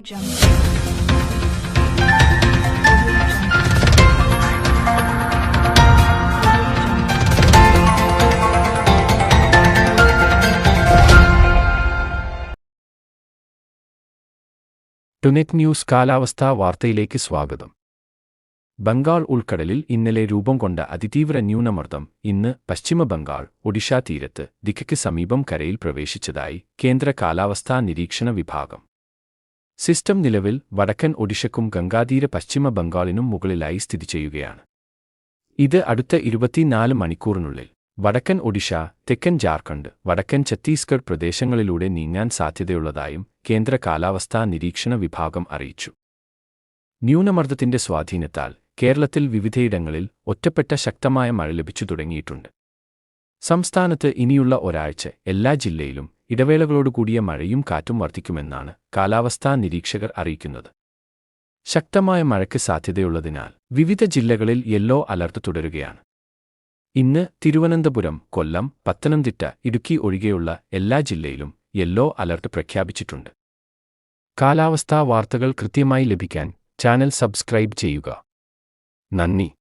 ടുനെറ്റ് news കാലാവസ്ഥാ വാർത്തയിലേക്ക് സ്വാഗതം. ബംഗാൾ ഉൾക്കടലിൽ ഇന്നലെ രൂപം കൊണ്ട അതിതീവ്ര ന്യൂനമർദ്ദം ഇന്ന് പശ്ചിമ ബംഗാൾ, ഒഡിഷ തീരത്ത് ദിക്കയ്ക്ക് സമീപം കരയിൽ പ്രവേശിച്ചതായി കേന്ദ്ര കാലാവസ്ഥാ നിരീക്ഷണ വിഭാഗം. സിസ്റ്റം നിലവിൽ വടക്കൻ ഒഡിഷയ്ക്കും ഗംഗാതീര പശ്ചിമ ബംഗാളിനും മുകളിലായി സ്ഥിതി ചെയ്യുകയാണ്. ഇത് അടുത്ത 24 മണിക്കൂറിനുള്ളിൽ വടക്കൻ ഒഡിഷ, തെക്കൻ ജാർഖണ്ഡ്, വടക്കൻ ഛത്തീസ്ഗഡ് പ്രദേശങ്ങളിലൂടെ നീങ്ങാൻ സാധ്യതയുള്ളതായും കേന്ദ്ര കാലാവസ്ഥാ നിരീക്ഷണ വിഭാഗം അറിയിച്ചു. ന്യൂനമർദ്ദത്തിന്റെ സ്വാധീനത്താൽ കേരളത്തിൽ വിവിധയിടങ്ങളിൽ ഒറ്റപ്പെട്ട ശക്തമായ മഴ ലഭിച്ചു തുടങ്ങിയിട്ടുണ്ട്. സംസ്ഥാനത്ത് ഇനിയുള്ള ഒരാഴ്ച എല്ലാ ജില്ലയിലും ഇടവേളകളോടുകൂടിയ മഴയും കാറ്റും വർദ്ധിക്കുമെന്നാണ് കാലാവസ്ഥാ നിരീക്ഷകർ അറിയിക്കുന്നത്. ശക്തമായ മഴയ്ക്ക് സാധ്യതയുള്ളതിനാൽ വിവിധ ജില്ലകളിൽ യെല്ലോ അലർട്ട് തുടരുകയാണ്. ഇന്ന് തിരുവനന്തപുരം, കൊല്ലം, പത്തനംതിട്ട, ഇടുക്കി ഒഴികെയുള്ള എല്ലാ ജില്ലയിലും യെല്ലോ അലർട്ട് പ്രഖ്യാപിച്ചിട്ടുണ്ട്. കാലാവസ്ഥാ വാർത്തകൾ കൃത്യമായി ലഭിക്കാൻ ചാനൽ സബ്സ്ക്രൈബ് ചെയ്യുക. നന്ദി.